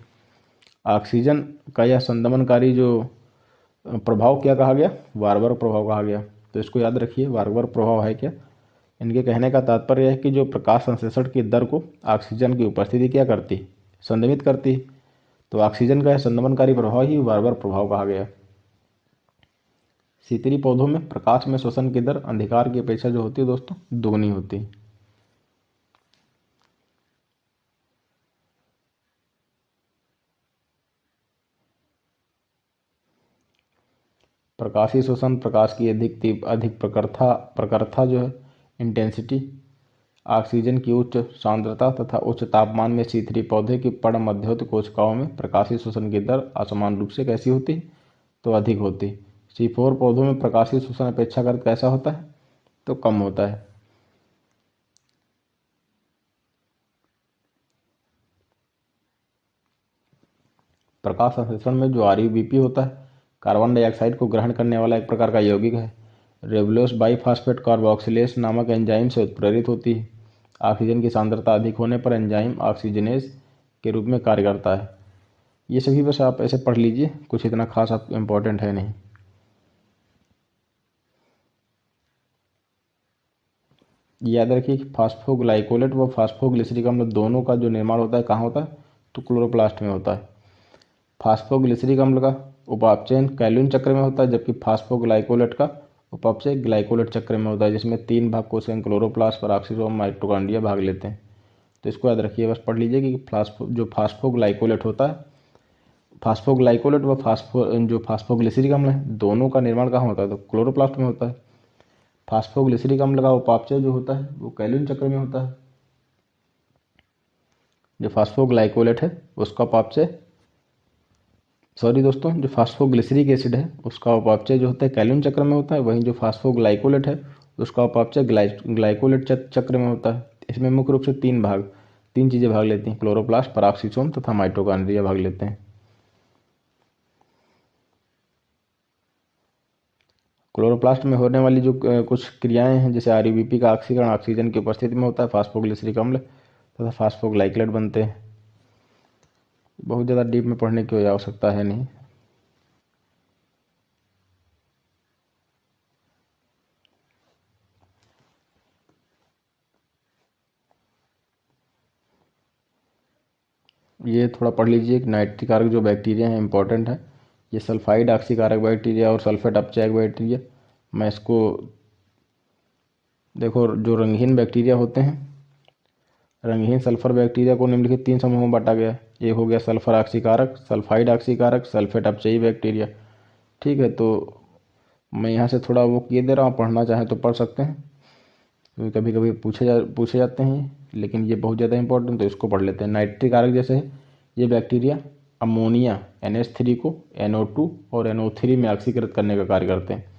ऑक्सीजन का यह संदमनकारी जो प्रभाव क्या कहा गया, वारबर प्रभाव कहा गया। तो इसको याद रखिए, वारबर प्रभाव है क्या। इनके कहने का तात्पर्य है कि जो प्रकाश संश्लेषण की दर को ऑक्सीजन की उपस्थिति क्या करती, संदमित करती। तो ऑक्सीजन का संदमनकारी प्रभाव ही वारबर प्रभाव कहा गया। सीतरी पौधों में प्रकाश में श्वसन की दर अंधकार की अपेक्षा जो होती है दोस्तों दोगुनी होती है। प्रकाशीय श्वसन प्रकाश की अधिक प्रखरता जो है इंटेंसिटी, ऑक्सीजन की उच्च सांद्रता तथा उच्च तापमान में सीतरी पौधे की पर्णमध्योत कोशिकाओं में प्रकाशीय श्वसन की दर असमान रूप से कैसी होती है, तो अधिक होती है। C4 पौधों में प्रकाशीय श्वसन अपेक्षाकृत कैसा होता है, तो कम होता है। प्रकाश संश्लेषण में जो RUBP होता है कार्बन डाइऑक्साइड को ग्रहण करने वाला एक प्रकार का यौगिक है। रेबुलोस बाइफॉस्फेट कार्बोक्सिलेस नामक एंजाइम से उत्प्रेरित होती है। ऑक्सीजन की सांद्रता अधिक होने पर एंजाइम ऑक्सीजनेज के रूप में कार्य करता है। ये सभी बस आप ऐसे पढ़ लीजिए, कुछ इतना खास आप इम्पोर्टेंट है नहीं। याद रखिए कि फास्फोग्लाइकोलेट व फास्फोग्लिसरिक अम्ल दोनों का जो निर्माण होता है कहाँ होता है, तो क्लोरोप्लास्ट में होता है। फास्फोग्लिसरिक अम्ल का उपापचयन कैल्विन चक्र में होता है, जबकि फास्फोग्लाइकोलेट का उपापचय ग्लाइकोलेट चक्र में होता है, जिसमें 3 भाग कोशिकाएं क्लोरोप्लास्ट, पेरोक्सिसोम, माइटोकॉन्ड्रिया भाग लेते हैं। तो इसको याद रखिए, बस पढ़ लीजिए कि जो फास्फोग्लाइकोलेट होता है, फास्फोग्लाइकोलेट व फास्फोग्लिसरिक अम्ल है दोनों का निर्माण कहाँ होता है, तो क्लोरोप्लास्ट में होता है। फास्फोग्लिसरिक अम्ल का उपापचय जो होता है वो कैल्विन चक्र में होता है। जो फास्फोग्लाइकोलेट है उसका उपापचय जो फास्फोग्लिसरिक एसिड है उसका उपापचय जो होता है कैल्विन चक्र में होता है, वहीं जो फास्फोग्लाइकोलेट है उसका उपापचय ग्लाइकोलेट चक्र में होता है। इसमें मुख्य रूप से तीन चीज़ें भाग लेती हैं, क्लोरोप्लास्ट, पेरोक्सिसोम तथा माइटोकॉन्ड्रिया भाग लेते हैं। क्लोरोप्लास्ट में होने वाली जो कुछ क्रियाएं हैं, जैसे RUBP का ऑक्सीकरण ऑक्सीजन की उपस्थिति में होता है, फास्फोग्लिसरिक अम्ल तथा फास्फोग्लाइकोलेट बनते हैं। बहुत ज़्यादा डीप में पढ़ने की आवश्यकता है नहीं। ये थोड़ा पढ़ लीजिए कि नाइट्रिक कारक जो बैक्टीरिया हैं इंपॉर्टेंट है। ये सल्फाइड ऑक्सीकारक बैक्टीरिया और सल्फेट अपचायक बैक्टीरिया मैं इसको देखो, जो रंगहीन बैक्टीरिया होते हैं, रंगहीन सल्फर बैक्टीरिया को निम्नलिखित 3 समूहों में बांटा गया है। एक हो गया सल्फर ऑक्सीकारक, सल्फाइड ऑक्सीकारक, सल्फेट अपचयी बैक्टीरिया। ठीक है, तो मैं यहाँ से थोड़ा वो किए दे रहा हूँ, पढ़ना चाहें तो पढ़ सकते हैं, क्योंकि कभी कभी पूछे जाते हैं, लेकिन ये बहुत ज़्यादा इंपॉर्टेंट, तो इसको पढ़ लेते हैं। नाइट्रिक कारक जैसे है, ये बैक्टीरिया अमोनिया NH3 को NO2 और NO3 में ऑक्सीकृत करने का कार्य करते हैं।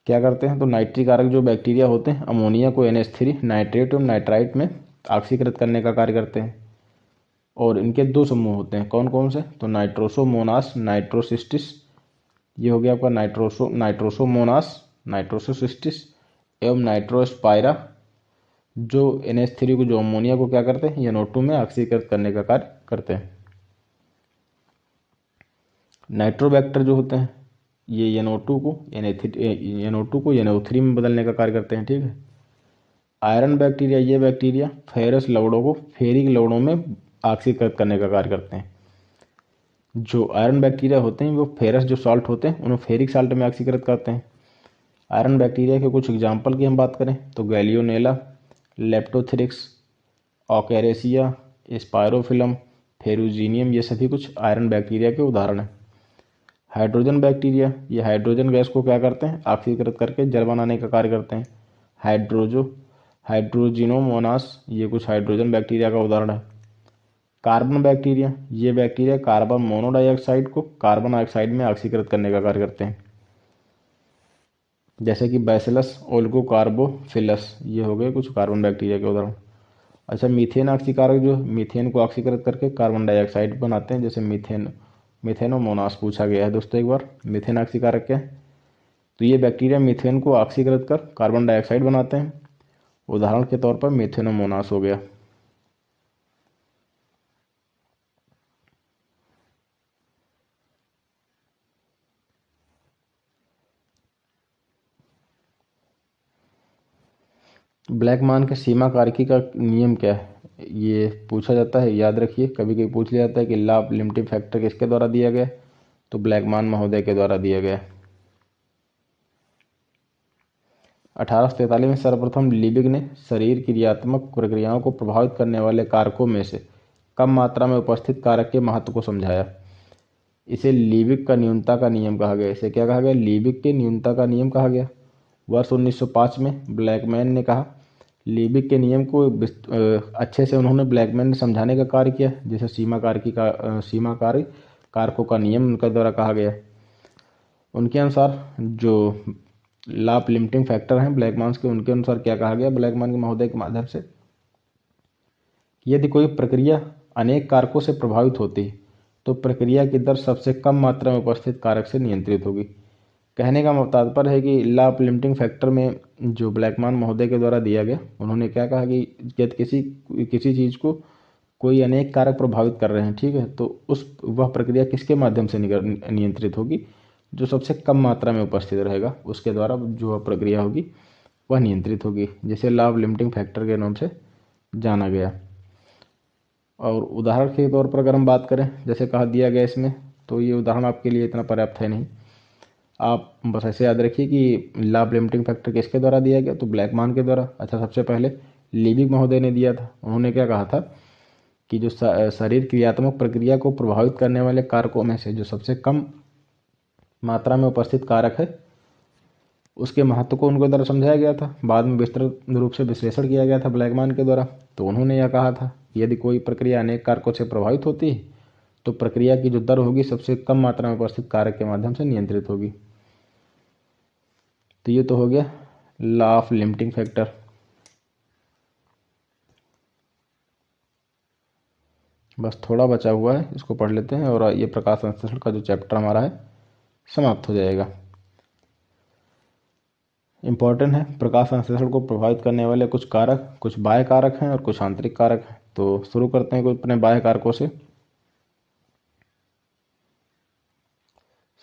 क्या करते हैं, तो नाइट्रिक कारक जो बैक्टीरिया होते हैं अमोनिया को NH3 नाइट्रेट और नाइट्राइट में ऑक्सीकृत करने का कार्य करते हैं। और इनके 2 समूह होते हैं, कौन कौन से, तो नाइट्रोसोमोनास नाइट्रोसिस्टिस, ये हो गया आपका नाइट्रोसोमोनास नाइट्रोसिस्टिस, एवं नाइट्रोस्पायरा, जो NH3 को, जो अमोनिया को क्या करते हैं, NO2 में ऑक्सीकृत करने का कार्य करते हैं। नाइट्रोबैक्टर जो होते हैं, ये NO2 को NO3 में बदलने का कार्य करते हैं। ठीक है। आयरन बैक्टीरिया, ये बैक्टीरिया फेरस लवणों को फेरिक लवणों में ऑक्सीकृत करने का कार्य करते हैं। जो आयरन बैक्टीरिया होते हैं वो फेरस जो सॉल्ट होते हैं उन्हें फेरिक साल्ट में ऑक्सीकृत करते हैं। आयरन बैक्टीरिया के कुछ एग्जाम्पल की हम बात करें तो गैलियोनेला, लेप्टोथेरिक्स, ऑकेरेसिया, स्पायरोफिलम, फेरुजीनियम, ये सभी कुछ आयरन बैक्टीरिया के उदाहरण हैं। हाइड्रोजन बैक्टीरिया, ये हाइड्रोजन गैस को क्या करते हैं, ऑक्सीकृत करके जल बनाने का कार्य करते हैं। हाइड्रोजिनोमोनास, ये कुछ हाइड्रोजन बैक्टीरिया का उदाहरण है। कार्बन बैक्टीरिया, ये बैक्टीरिया कार्बन मोनोडाइऑक्साइड को कार्बन ऑक्साइड में ऑक्सीकृत करने का कार्य करते हैं, जैसे कि बैसिलस ओल्गोकार्बोफिलस, ये हो गए कुछ कार्बन बैक्टीरिया के उदाहरण। अच्छा, मीथेन ऑक्सीकारक जो मीथेन को ऑक्सीकृत करके कार्बन डाइऑक्साइड बनाते हैं, जैसे मिथेनोमोनास पूछा गया है दोस्तों एक बार। मीथेन ऑक्सीकारक क्या है, तो ये बैक्टीरिया मीथेन को ऑक्सीकृत कर कार्बन डाइऑक्साइड बनाते हैं। उदाहरण के तौर पर मिथेनोमोनास हो गया। ब्लैक मान के सीमा कारकी का नियम क्या है, ये पूछा जाता है, याद रखिए। कभी कभी पूछ लिया जाता है कि लाभ लिमिटिंग फैक्टर किसके द्वारा दिया गया, तो ब्लैक मान महोदय के द्वारा दिया गया। 1843 में सर्वप्रथम लीबिग ने शरीर क्रियात्मक प्रक्रियाओं को प्रभावित करने वाले कारकों में से कम मात्रा में उपस्थित कारक के महत्व को समझाया। इसे लीबिग का न्यूनता का नियम कहा गया। इसे क्या कहा गया, लीबिग के न्यूनता का नियम कहा गया। वर्ष 1905 में ब्लैकमैन ने कहा, लीबिग के नियम को अच्छे से उन्होंने ब्लैकमैन ने समझाने का कार्य किया, जैसे सीमा कार्य कारकों का नियम उनके द्वारा कहा गया। उनके अनुसार जो लाभ लिमिटिंग फैक्टर हैं ब्लैकमैन के, उनके अनुसार क्या कहा गया ब्लैकमैन के महोदय के माध्यम से, यदि कोई प्रक्रिया अनेक कारकों से प्रभावित होती है तो प्रक्रिया की दर सबसे कम मात्रा में उपस्थित कारक से नियंत्रित होगी। कहने का तात्पर्य है कि लाभ लिमिटिंग फैक्टर में जो ब्लैकमैन महोदय के द्वारा दिया गया, उन्होंने क्या कहा कि यदि किसी चीज़ को कोई अनेक कारक प्रभावित कर रहे हैं, ठीक है, तो वह प्रक्रिया किसके माध्यम से नियंत्रित होगी, जो सबसे कम मात्रा में उपस्थित रहेगा उसके द्वारा जो प्रक्रिया होगी वह नियंत्रित होगी, जिसे लाभ लिमिटिंग फैक्टर के नाम से जाना गया। और उदाहरण के तौर पर अगर हम बात करें, जैसे कहा दिया गया इसमें, तो ये उदाहरण आपके लिए इतना पर्याप्त है नहीं। आप बस ऐसे याद रखिए कि लाभ लिमिटिंग फैक्टर किसके द्वारा दिया गया, तो ब्लैकमैन के द्वारा। अच्छा, सबसे पहले लीबिग महोदय ने दिया था। उन्होंने क्या कहा था कि जो शरीर क्रियात्मक प्रक्रिया को प्रभावित करने वाले कारकों में से जो सबसे कम मात्रा में उपस्थित कारक है उसके महत्व को उनके द्वारा समझाया गया था। बाद में विस्तृत रूप से विश्लेषण किया गया था ब्लैकमैन के द्वारा। तो उन्होंने यह कहा था कि यदि कोई प्रक्रिया अनेक कारकों से प्रभावित होती है तो प्रक्रिया की जो दर होगी सबसे कम मात्रा में उपस्थित कारक के माध्यम से नियंत्रित होगी। तो ये तो हो गया लॉ ऑफ लिमिटिंग फैक्टर। बस थोड़ा बचा हुआ है, इसको पढ़ लेते हैं और ये प्रकाश संश्लेषण का जो चैप्टर हमारा है समाप्त हो जाएगा। इम्पॉर्टेंट है, प्रकाश संश्लेषण को प्रभावित करने वाले कुछ कारक, कुछ बाह्य कारक हैं और कुछ आंतरिक कारक हैं। तो शुरू करते हैं कुछ अपने बाह्य कारकों से।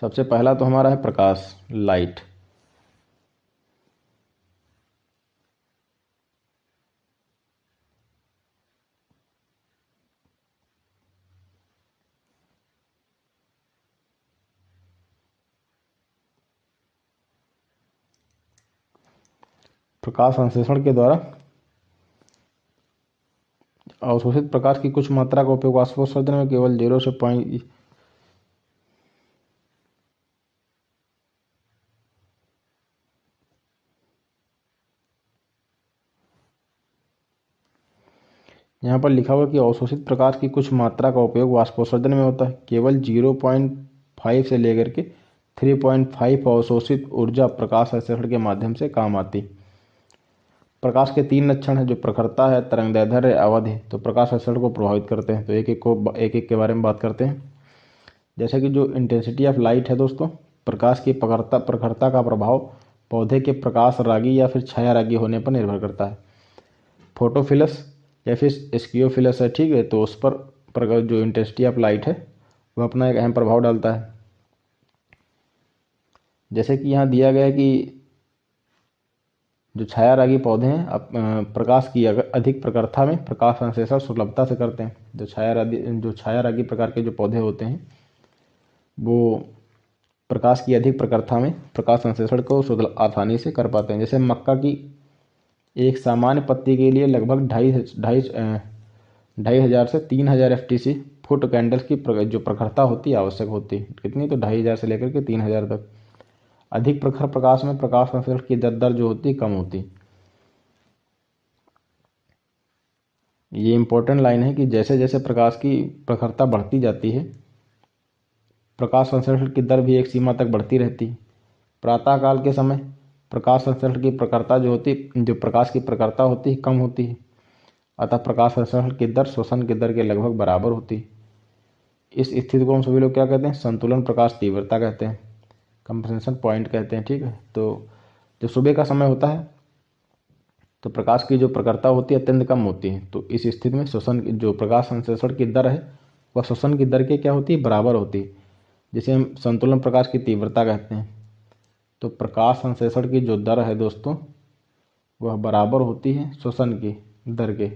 सबसे पहला तो हमारा है प्रकाश, लाइट। प्रकाश संश्लेषण के द्वारा अवशोषित प्रकाश की कुछ मात्रा का उपयोग वाष्पोत्सर्जन में केवल 0 से पॉइंट यहाँ पर लिखा हुआ कि अवशोषित प्रकाश की कुछ मात्रा का उपयोग वाष्पोत्सर्जन में होता है। केवल 0.5 से लेकर के 3.5 अवशोषित ऊर्जा प्रकाश संश्लेषण के माध्यम से काम आती। प्रकाश के 3 लक्षण हैं, जो प्रखरता है, तरंगदैर्ध्य, अवधि, तो प्रकाश संश्लेषण को प्रभावित करते हैं। तो एक एक के बारे में बात करते हैं। जैसे कि जो इंटेंसिटी ऑफ लाइट है दोस्तों, प्रकाश की प्रखरता का प्रभाव पौधे के प्रकाश रागी या फिर छाया रागी होने पर निर्भर करता है। फोटोफिलस या फिर स्कियोफिलस है, ठीक है, तो उस पर जो इंटेंसिटी ऑफ लाइट है वह अपना एक अहम प्रभाव डालता है। जैसे कि यहाँ दिया गया है कि जो छाया रागी पौधे हैं प्रकाश की अधिक प्रखरता में प्रकाश संश्लेषण सुलभता से करते हैं। जो छाया रागी प्रकार के जो पौधे होते हैं वो प्रकाश की अधिक प्रखरता में प्रकाश संश्लेषण को आसानी से कर पाते हैं। जैसे मक्का की एक सामान्य पत्ती के लिए लगभग 2500 से 3000 FTC फुट कैंडल्स की जो प्रखरता होती है आवश्यक होती है। कितनी? तो 2500 से लेकर के 3000 तक। अधिक प्रखर प्रकाश में प्रकाश संश्लेषण की दर जो होती है कम होती। ये इंपॉर्टेंट लाइन है कि जैसे जैसे प्रकाश की प्रखरता बढ़ती जाती है प्रकाश संश्लेषण की दर भी एक सीमा तक बढ़ती रहती है। प्रातःकाल के समय प्रकाश संश्लेषण की प्रखरता जो प्रकाश की प्रखरता होती है कम होती है, अतः प्रकाश संश्लेषण की दर श्वसन की दर के लगभग बराबर होती है। इस स्थिति को हम सभी लोग क्या कहते हैं? संतुलन प्रकाश तीव्रता कहते हैं, कंपनसेशन पॉइंट कहते हैं, ठीक है। तो जब सुबह का समय होता है तो प्रकाश की जो प्रखरता होती है अत्यंत कम होती है। तो इस स्थिति में श्वसन की जो प्रकाश संश्लेषण की दर है वह श्वसन की दर के क्या होती है? बराबर होती है, जिसे हम संतुलन प्रकाश की तीव्रता कहते हैं। तो प्रकाश संश्लेषण की जो दर है दोस्तों वह बराबर होती है श्वसन की दर के,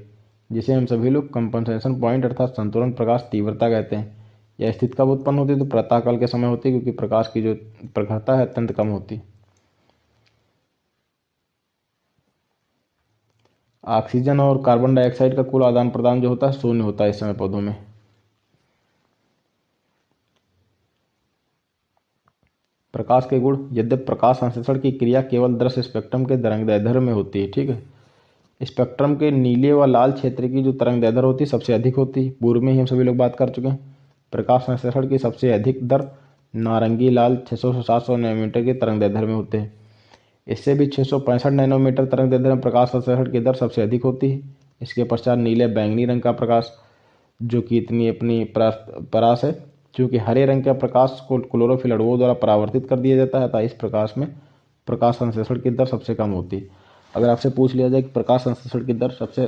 जिसे हम सभी लोग कंपनसेशन पॉइंट अर्थात संतुलन प्रकाश तीव्रता कहते हैं। यह स्थिति कब उत्पन्न होती है? तो प्रातःकाल के समय होती है, क्योंकि प्रकाश की जो प्रखरता है अत्यंत कम होती। ऑक्सीजन और कार्बन डाइऑक्साइड का कुल आदान प्रदान जो होता है शून्य होता है इस समय पौधों में। प्रकाश के गुण, यद्यपि प्रकाश संश्लेषण की क्रिया केवल दृश्य स्पेक्ट्रम के तरंगदैर्ध्य में होती है, ठीक है। स्पेक्ट्रम के नीले व लाल क्षेत्र की जो तरंगदैर्ध्य होती है सबसे अधिक होती है। पूर्व में ही हम सभी लोग बात कर चुके हैं। प्रकाश संश्लेषण की सबसे अधिक दर नारंगी लाल 600 से 700 नैनोमीटर के तरंगदैर्ध्य में होते हैं। इससे भी 665 नैनोमीटर तरंगदैर्ध्य में प्रकाश संश्लेषण की दर सबसे अधिक होती है। इसके पश्चात नीले बैंगनी रंग का प्रकाश, जो कि इतनी अपनी परास है, क्योंकि हरे रंग का प्रकाश को क्लोरोफिल अणुओं द्वारा परावर्तित कर दिया जाता है, इस प्रकाश में प्रकाश संश्लेषण की दर सबसे कम होती है। अगर आपसे पूछ लिया जाए कि प्रकाश संश्लेषण की दर सबसे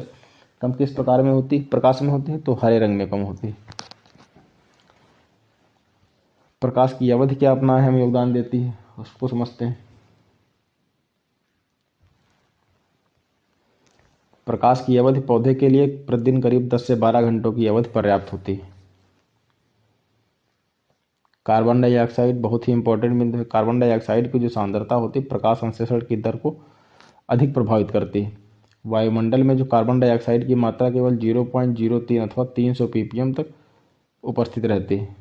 कम किस प्रकार में होती है, प्रकाश में होती है, तो हरे रंग में कम होती है। प्रकाश की अवधि क्या अपना अहम योगदान देती है उसको समझते हैं। प्रकाश की अवधि पौधे के लिए प्रतिदिन करीब 10 से 12 घंटों की अवधि पर्याप्त होती है। कार्बन डाइऑक्साइड बहुत ही इंपॉर्टेंट बिंदु है। कार्बन डाइऑक्साइड की जो सांद्रता होती है प्रकाश संश्लेषण की दर को अधिक प्रभावित करती है। वायुमंडल में जो कार्बन डाइऑक्साइड की मात्रा केवल 0.03 अथवा 300 ppm तक उपस्थित रहती है।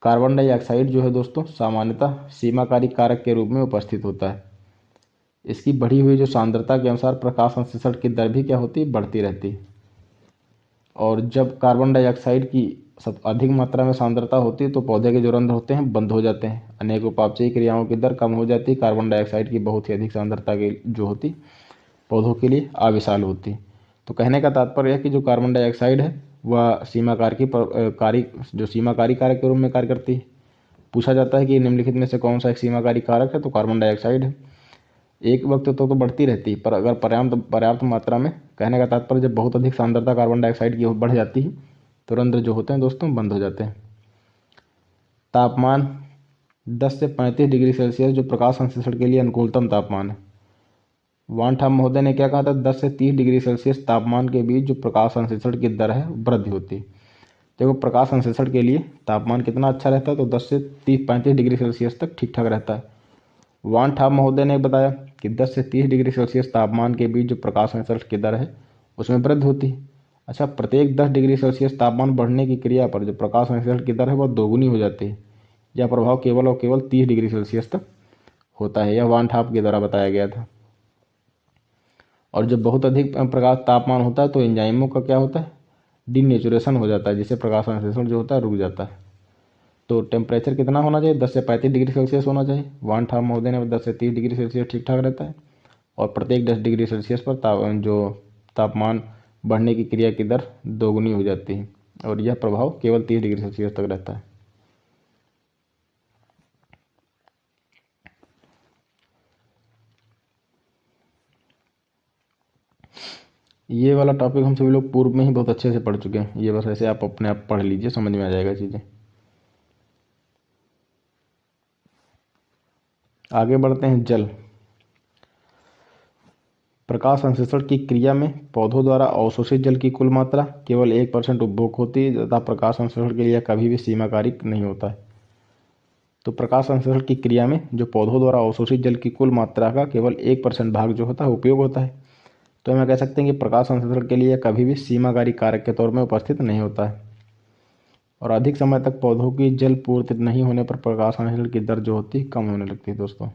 कार्बन डाइऑक्साइड जो है दोस्तों सामान्यतः सीमाकारी कारक के रूप में उपस्थित होता है। इसकी बढ़ी हुई जो सांद्रता के अनुसार प्रकाश संश्लेषण की दर भी क्या होती है? बढ़ती रहती है। और जब कार्बन डाइऑक्साइड की सब अधिक मात्रा में सांद्रता होती है तो पौधे के जो रंध्र होते हैं बंद हो जाते हैं, अनेक उपापचयी क्रियाओं की दर कम हो जाती है। कार्बन डाइऑक्साइड की बहुत ही अधिक सांद्रता के जो होती पौधों के लिए अविशाल होती। तो कहने का तात्पर्य है कि जो कार्बन डाइऑक्साइड है वह सीमाकारी कारक के रूप में कार्य करती है। पूछा जाता है कि निम्नलिखित में से कौन सा एक सीमाकारी कारक है, तो कार्बन डाइऑक्साइड है। एक वक्त तो बढ़ती रहती है, पर अगर पर्याप्त मात्रा में, कहने का तात्पर्य जब बहुत अधिक सांद्रता कार्बन डाइऑक्साइड की बढ़ जाती है तो रंध्र जो होते हैं दोस्तों बंद हो जाते हैं। तापमान 10 से 35 डिग्री सेल्सियस जो प्रकाश संश्लेषण के लिए अनुकूलतम तापमान है। वान ठाम महोदय ने क्या कहा था? 10 से 30 डिग्री सेल्सियस तापमान के बीच जो प्रकाश संश्लेषण की दर है वृद्धि होती है। देखो प्रकाश संश्लेषण के लिए तापमान कितना अच्छा रहता है? तो 10 से 35 डिग्री सेल्सियस तक ठीक ठाक रहता है। वान ठाम महोदय ने बताया कि 10 से 30 डिग्री सेल्सियस तापमान के बीच जो प्रकाश संश्लेषण की दर है उसमें वृद्धि होती है। अच्छा, प्रत्येक 10 डिग्री सेल्सियस तापमान बढ़ने की क्रिया पर जो प्रकाश संश्लेषण की दर है वह दोगुनी हो जाती है। यह प्रभाव केवल और केवल 30 डिग्री सेल्सियस तक होता है। यह वान ठाप के द्वारा बताया गया था। और जब बहुत अधिक प्रकाश तापमान होता है तो एंजाइमों का क्या होता है, डीनेचुरेशन हो जाता है, जिससे प्रकाश संश्लेषण जो होता है रुक जाता है। तो टेम्परेचर कितना होना चाहिए, 10 से 35 डिग्री सेल्सियस होना चाहिए। वान ठाप महोदय ने 10 से 30 डिग्री सेल्सियस ठीक ठाक रहता है। और प्रत्येक 10 डिग्री सेल्सियस पर जो तापमान बढ़ने की क्रिया की दर दोगुनी हो जाती है और यह प्रभाव केवल 30 डिग्री सेल्सियस तक रहता है। ये वाला टॉपिक हम सभी लोग पूर्व में ही बहुत अच्छे से पढ़ चुके हैं। ये बस ऐसे आप अपने आप पढ़ लीजिए, समझ में आ जाएगा चीज़ें। आगे बढ़ते हैं। जल। प्रकाश संश्लेषण की क्रिया में पौधों द्वारा अवशोषित जल की कुल मात्रा केवल 1% उपभोग होती है तथा प्रकाश संश्लेषण के लिए कभी भी सीमा कारक नहीं होता है। तो प्रकाश संश्लेषण की क्रिया में जो पौधों द्वारा अवशोषित जल की कुल मात्रा का केवल 1% भाग जो होता है उपयोग होता है। तो हम कह सकते हैं कि प्रकाश संश्लेषण के लिए कभी भी सीमाकारी कारक के तौर में उपस्थित नहीं होता है। और अधिक समय तक पौधों की जल पूर्ति नहीं होने पर प्रकाश संश्लेषण की दर जो होती है कम होने लगती है दोस्तों।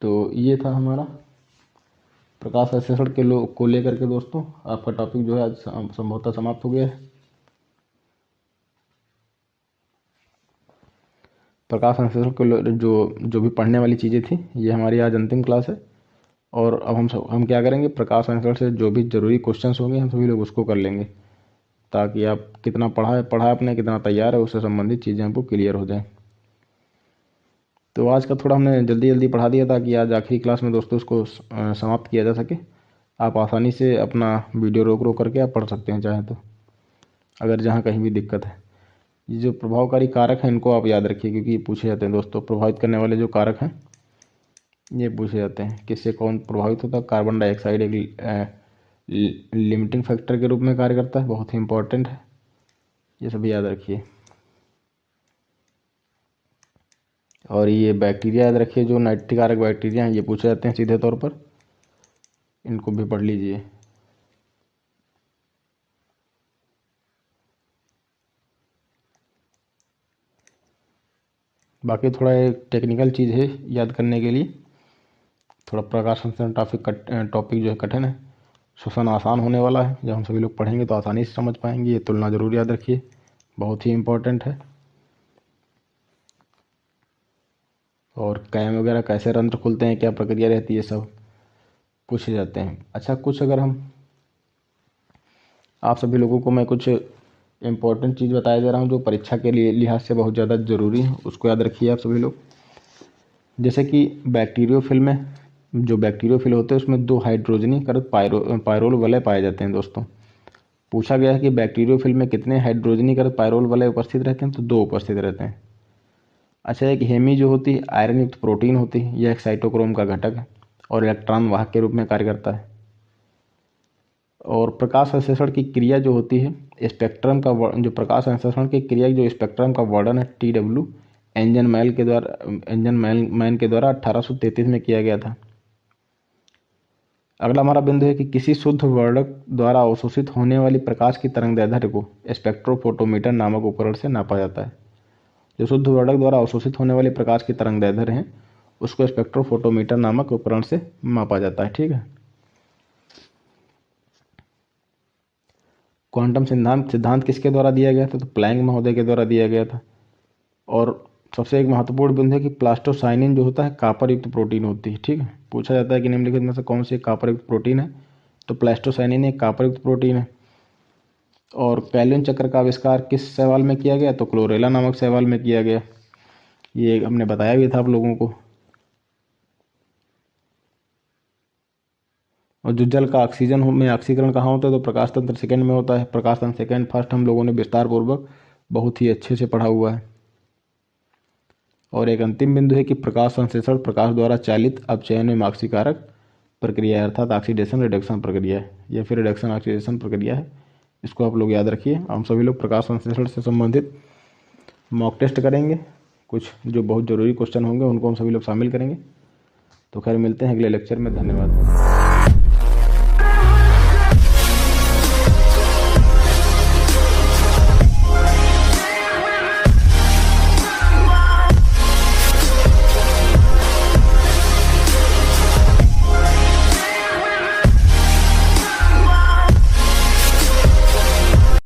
तो ये था हमारा प्रकाश संश्लेषण के को लेकर के दोस्तों। आपका टॉपिक जो है आज संभवतः समाप्त हो गया है। प्रकाश संश्लेषण के जो भी पढ़ने वाली चीज़ें थी ये हमारी आज अंतिम क्लास है। और अब हम क्या करेंगे, प्रकाश संश्लेषण से जो भी जरूरी क्वेश्चंस होंगे हम सभी लोग उसको कर लेंगे, ताकि आप कितना पढ़ा आपने, कितना तैयार है, उससे संबंधित चीज़ें आपको क्लियर हो जाएं। तो आज का थोड़ा हमने जल्दी जल्दी पढ़ा दिया ताकि आज आखिरी क्लास में दोस्तों उसको समाप्त किया जा सके। आप आसानी से अपना वीडियो रोक करके आप पढ़ सकते हैं चाहे तो, अगर जहाँ कहीं भी दिक्कत है। ये जो प्रभावकारी कारक हैं इनको आप याद रखिए, क्योंकि पूछे जाते हैं दोस्तों। प्रभावित करने वाले जो कारक हैं ये पूछे जाते हैं। किससे कौन प्रभावित होता है? कार्बन डाइऑक्साइड एक लिमिटिंग फैक्टर के रूप में कार्य करता है, बहुत ही इंपॉर्टेंट है, ये सभी याद रखिए। और ये बैक्टीरिया याद रखिए, जो नाइट्रिकारक बैक्टीरिया हैं ये पूछे जाते हैं सीधे तौर पर, इनको भी पढ़ लीजिए। बाकी थोड़ा एक टेक्निकल चीज़ है याद करने के लिए, थोड़ा प्रकाश संश्लेषण टॉपिक जो है कठिन है, शोषण आसान होने वाला है। जब हम सभी लोग पढ़ेंगे तो आसानी से समझ पाएंगे। ये तुलना जरूर याद रखिए, बहुत ही इम्पोर्टेंट है। और कैम वगैरह कैसे रंध्र खुलते हैं, क्या प्रक्रिया रहती है, सब पूछे जाते हैं। अच्छा, कुछ अगर हम आप सभी लोगों को मैं कुछ इम्पोर्टेंट चीज़ बताया दे रहा हूँ जो परीक्षा के लिए लिहाज से बहुत ज़्यादा ज़रूरी है, उसको याद रखिए आप सभी लोग। जैसे कि बैक्टीरियोफिल में, जो बैक्टीरियोफिल होते हैं उसमें 2 हाइड्रोजनीकृत पायरोल वलय पाए जाते हैं दोस्तों। पूछा गया है कि बैक्टीरियोफिल में कितने हाइड्रोजनीकृत पायरोल वलय उपस्थित रहते हैं, तो 2 उपस्थित रहते हैं। अच्छा, एक हेमी जो होती है आयरन युक्त प्रोटीन होती है, यह एक साइटोक्रोम का घटक है और इलेक्ट्रॉन वाहक के रूप में कार्य करता है। और प्रकाश संश्लेषण की क्रिया जो होती है, स्पेक्ट्रम का जो प्रकाश संश्लेषण की क्रिया जो स्पेक्ट्रम का वर्णन है TW एंजन मैन के द्वारा 1833 में किया गया था। अगला हमारा बिंदु है कि किसी शुद्ध वर्णक द्वारा अवशोषित होने वाली प्रकाश की तरंगदैर्ध्य को स्पेक्ट्रोफोटोमीटर नामक उपकरण से नापा जाता है। जो शुद्ध वर्णक द्वारा अवशोषित होने वाली प्रकाश की तरंगदैर्ध्य है उसको स्पेक्ट्रोफोटोमीटर नामक उपकरण से मापा जाता है। ठीक है। क्वांटम सिद्धांत किसके द्वारा दिया गया था, तो प्लैंक महोदय के द्वारा दिया गया था। और सबसे एक महत्वपूर्ण बिंदु है कि प्लास्टोसाइनिन जो होता है कॉपर युक्त प्रोटीन होती है। ठीक है। पूछा जाता है कि निम्नलिखित में से कौन सी कॉपर युक्त प्रोटीन है, तो प्लास्टोसाइनिन एक कॉपर युक्त प्रोटीन है। और कैल्विन चक्र का आविष्कार किस शैवाल में किया गया, तो क्लोरेला नामक शैवाल में किया गया। ये हमने बताया भी था आप लोगों को। और जो जल का ऑक्सीजन में ऑक्सीकरण कहाँ होता है, तो प्रकाश तंत्र सेकंड में होता है। प्रकाश तंत्र सेकंड फर्स्ट हम लोगों ने विस्तार पूर्वक बहुत ही अच्छे से पढ़ा हुआ है। और एक अंतिम बिंदु है कि प्रकाश संश्लेषण प्रकाश द्वारा चालित अपचयन में ऑक्सीकारक प्रक्रिया है, अर्थात ऑक्सीडेशन रिडक्शन प्रक्रिया है, या फिर रिडक्शन ऑक्सीडेशन प्रक्रिया है। इसको आप लोग याद रखिए। हम सभी लोग प्रकाश संश्लेषण से संबंधित मॉक टेस्ट करेंगे, कुछ जो बहुत ज़रूरी क्वेश्चन होंगे उनको हम सभी लोग शामिल करेंगे। तो खैर मिलते हैं अगले लेक्चर में, धन्यवाद।